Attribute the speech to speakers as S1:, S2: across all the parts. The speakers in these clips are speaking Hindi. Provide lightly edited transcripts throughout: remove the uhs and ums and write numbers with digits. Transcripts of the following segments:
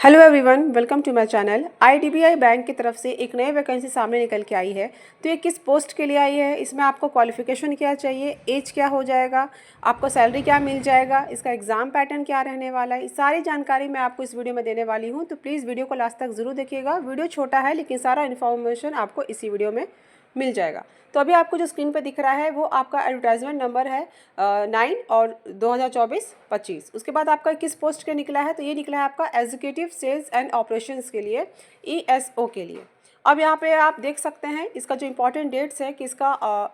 S1: Hello everyone, welcome to my channel. IDBI bank की तरफ से एक नई वैकेंसी सामने निकल के आई है। तो ये किस पोस्ट के लिए आई है, इसमें आपको क्वालिफिकेशन क्या चाहिए, एज क्या हो जाएगा, आपको सैलरी क्या मिल जाएगा, इसका एग्ज़ाम पैटर्न क्या रहने वाला है, सारी जानकारी मैं आपको इस वीडियो में देने वाली हूँ। तो प्लीज़ वीडियो को लास्ट तक ज़रूर देखिएगा। वीडियो छोटा है लेकिन सारा इन्फॉर्मेशन आपको इसी वीडियो में मिल जाएगा। तो अभी आपको जो स्क्रीन पे दिख रहा है वो आपका एडवर्टाइजमेंट नंबर है 9 और 2024-25। उसके बाद आपका किस पोस्ट के निकला है, तो ये निकला है आपका एग्जीक्यूटिव सेल्स एंड ऑपरेशंस के लिए, ESO के लिए। अब यहाँ पे आप देख सकते हैं इसका जो इम्पोर्टेंट डेट्स है कि इसका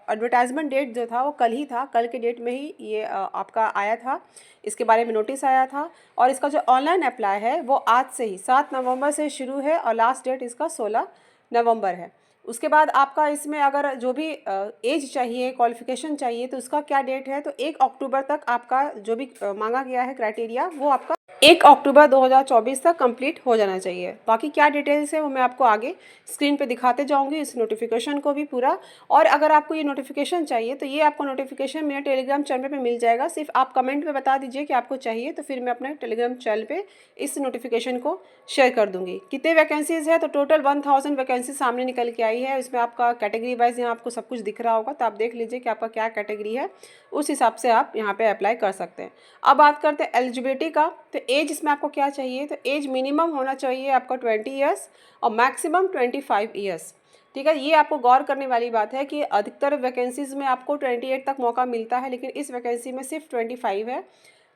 S1: एडवर्टाइजमेंट डेट जो था वो कल ही था, कल के डेट में ही ये आपका आया था, इसके बारे में नोटिस आया था। और इसका जो ऑनलाइन अप्लाई है वो आज से ही 7 नवंबर से शुरू है और लास्ट डेट इसका 16 नवंबर है। उसके बाद आपका इसमें अगर जो भी एज चाहिए, क्वालिफिकेशन चाहिए, तो उसका क्या डेट है, तो 1 अक्टूबर तक आपका जो भी मांगा गया है क्राइटेरिया वो आपका 1 अक्टूबर 2024 तक कंप्लीट हो जाना चाहिए। बाकी क्या डिटेल्स है वो मैं आपको आगे स्क्रीन पे दिखाते जाऊंगी, इस नोटिफिकेशन को भी पूरा। और अगर आपको ये नोटिफिकेशन चाहिए तो ये आपको नोटिफिकेशन मेरे टेलीग्राम चैनल पे मिल जाएगा। सिर्फ आप कमेंट में बता दीजिए कि आपको चाहिए, तो फिर मैं अपने टेलीग्राम चैनल पे इस नोटिफिकेशन को शेयर कर दूंगी। कितने वैकेंसीज है, तो टोटल 1000 वैकेंसी सामने निकल के आई है। इसमें आपका कैटेगरी वाइज यहाँ आपको सब कुछ दिख रहा होगा, तो आप देख लीजिए कि आपका क्या कैटेगरी है, उस हिसाब से आप यहाँ पे अप्लाई कर सकते हैं। अब बात करते हैं एलिजिबिलिटी का, तो एज इसमें आपको क्या चाहिए, तो एज मिनिमम होना चाहिए आपका 20 ईयर्स और मैक्सिमम 25 ईयर्स। ठीक है, ये आपको गौर करने वाली बात है कि अधिकतर वैकेंसीज में आपको 28 तक मौका मिलता है, लेकिन इस वैकेंसी में सिर्फ 25 है,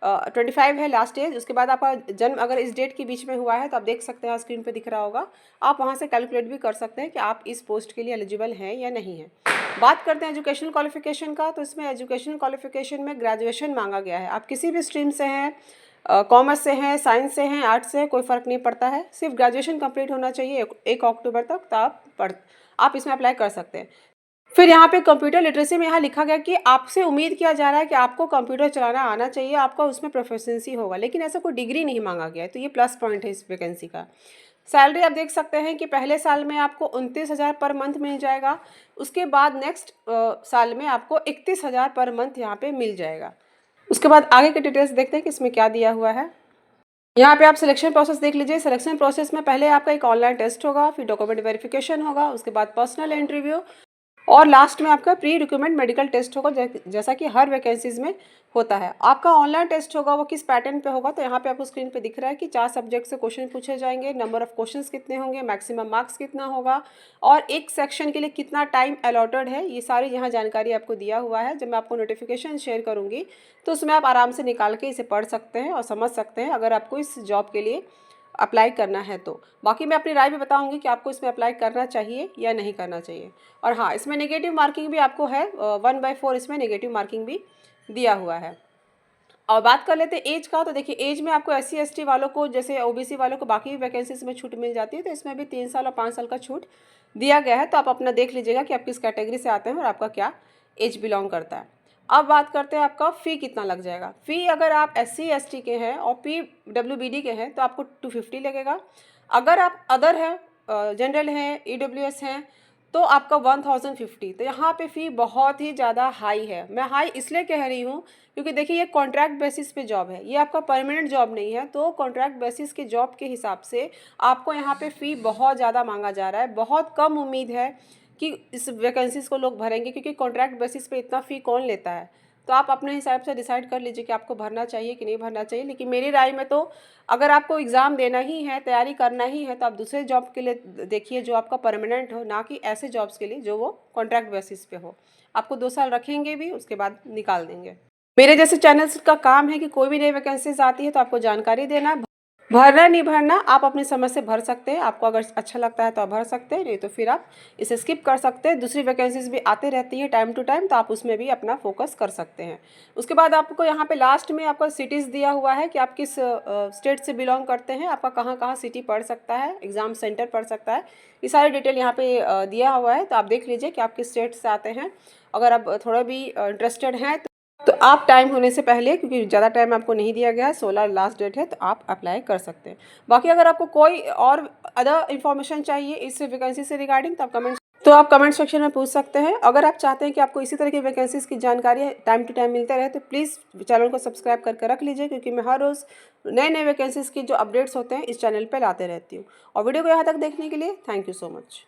S1: 25 है लास्ट एज। उसके बाद आपका जन्म अगर इस डेट के बीच में हुआ है तो आप देख सकते हैं, स्क्रीन पे दिख रहा होगा, आप वहाँ से कैलकुलेट भी कर सकते हैं कि आप इस पोस्ट के लिए एलिजिबल हैं या नहीं है। बात करते हैं एजुकेशनल क्वालिफिकेशन का, तो इसमें एजुकेशनल क्वालिफिकेशन में ग्रेजुएशन मांगा गया है। आप किसी भी स्ट्रीम से हैं, कॉमर्स से हैं, साइंस से हैं, आर्ट्स से, कोई फ़र्क नहीं पड़ता है, सिर्फ ग्रेजुएशन कंप्लीट होना चाहिए 1 अक्टूबर तक, तो आप इसमें अप्लाई कर सकते हैं। फिर यहाँ पे कंप्यूटर लिटरेसी में यहाँ लिखा गया कि आपसे उम्मीद किया जा रहा है कि आपको कंप्यूटर चलाना आना चाहिए, आपका उसमें प्रोफिशिएंसी होगा, लेकिन ऐसा कोई डिग्री नहीं मांगा गया है, तो ये प्लस पॉइंट है इस वैकेंसी का। सैलरी आप देख सकते हैं कि पहले साल में आपको 29,000 पर मंथ मिल जाएगा। उसके बाद नेक्स्ट साल में आपको 31,000 पर मंथ यहाँ पे मिल जाएगा। उसके बाद आगे के डिटेल्स देखते हैं कि इसमें क्या दिया हुआ है। यहाँ पे आप सिलेक्शन प्रोसेस देख लीजिए। सिलेक्शन प्रोसेस में पहले आपका एक ऑनलाइन टेस्ट होगा, फिर डॉक्यूमेंट वेरिफिकेशन होगा, उसके बाद पर्सनल इंटरव्यू और लास्ट में आपका प्री रिक्रूटमेंट मेडिकल टेस्ट होगा, जैसा कि हर वैकेंसीज में होता है। आपका ऑनलाइन टेस्ट होगा वो किस पैटर्न पे होगा, तो यहाँ पे आपको स्क्रीन पे दिख रहा है कि 4 सब्जेक्ट से क्वेश्चन पूछे जाएंगे, नंबर ऑफ क्वेश्चंस कितने होंगे, मैक्सिमम मार्क्स कितना होगा और एक सेक्शन के लिए कितना टाइम अलॉटेड है, ये सारी यहाँ जानकारी आपको दिया हुआ है। जब मैं आपको नोटिफिकेशन शेयर करूँगी तो उसमें आप आराम से निकाल के इसे पढ़ सकते हैं और समझ सकते हैं अगर आपको इस जॉब के लिए अप्लाई करना है तो। बाकी मैं अपनी राय भी बताऊंगी कि आपको इसमें अप्लाई करना चाहिए या नहीं करना चाहिए। और हाँ, इसमें नेगेटिव मार्किंग भी आपको है, 1/4 इसमें नेगेटिव मार्किंग भी दिया हुआ है। और बात कर लेते हैं एज का, तो देखिए एज में आपको SC ST वालों को, जैसे OBC वालों को बाकी वैकेंसीज में छूट मिल जाती है, तो इसमें भी 3 साल और 5 साल का छूट दिया गया है। तो आप अपना देख लीजिएगा कि आप किस कैटेगरी से आते हैं और आपका क्या एज बिलोंग करता है। अब बात करते हैं आपका फ़ी कितना लग जाएगा। फ़ी अगर आप SC ST के हैं और PWBD के हैं तो आपको 250 लगेगा। अगर आप अदर हैं, जनरल हैं, EWS हैं, तो आपका 1050। तो यहाँ पे फ़ी बहुत ही ज़्यादा हाई है। मैं हाई इसलिए कह रही हूँ क्योंकि देखिए ये कॉन्ट्रैक्ट बेसिस पे जॉब है, ये आपका परमानेंट जॉब नहीं है। तो कॉन्ट्रैक्ट बेसिस के जॉब के हिसाब से आपको यहाँ पे फ़ी बहुत ज़्यादा मांगा जा रहा है। बहुत कम उम्मीद है कि इस वैकेंसीज़ को लोग भरेंगे, क्योंकि कॉन्ट्रैक्ट बेसिस पे इतना फ़ी कौन लेता है। तो आप अपने हिसाब से डिसाइड कर लीजिए कि आपको भरना चाहिए कि नहीं भरना चाहिए। लेकिन मेरी राय में तो अगर आपको एग्ज़ाम देना ही है, तैयारी करना ही है, तो आप दूसरे जॉब के लिए देखिए जो आपका परमानेंट हो, ना कि ऐसे जॉब्स के लिए जो वो कॉन्ट्रैक्ट बेसिस पे हो। आपको 2 साल रखेंगे भी, उसके बाद निकाल देंगे। मेरे जैसे चैनल्स का काम है कि कोई भी नई वैकेंसीज आती है तो आपको जानकारी देना। भरना नहीं भरना आप अपनी समझ से भर सकते हैं, आपको अगर अच्छा लगता है तो आप भर सकते हैं, नहीं तो फिर आप इसे स्किप कर सकते हैं। दूसरी वैकेंसीज भी आते रहती हैं टाइम टू टाइम, तो आप उसमें भी अपना फोकस कर सकते हैं। उसके बाद आपको यहाँ पे लास्ट में आपका सिटीज़ दिया हुआ है कि आप किस स्टेट से बिलोंग करते हैं, आपका कहाँ कहाँ सिटी पढ़ सकता है, एग्ज़ाम सेंटर पढ़ सकता है, ये सारी डिटेल यहाँ पे दिया हुआ है। तो आप देख लीजिए कि आप किस स्टेट से आते हैं। अगर आप थोड़ा भी इंटरेस्टेड हैं तो आप टाइम होने से पहले, क्योंकि ज़्यादा टाइम आपको नहीं दिया गया है, 16 लास्ट डेट है, तो आप अप्लाई कर सकते हैं। बाकी अगर आपको कोई और अदर इन्फॉर्मेशन चाहिए इस वैकेंसी से रिगार्डिंग, तो आप तो आप कमेंट सेक्शन में पूछ सकते हैं। अगर आप चाहते हैं कि आपको इसी तरह की वैकेंसीज़ की जानकारी टाइम टू टाइम मिलते रहे तो प्लीज़ चैनल को सब्सक्राइब करके रख लीजिए, क्योंकि मैं हर रोज़ नए नए वैकेंसीज़ की जो अपडेट्स होते हैं इस चैनल पर लाते रहती हूँ। और वीडियो को यहाँ तक देखने के लिए थैंक यू सो मच।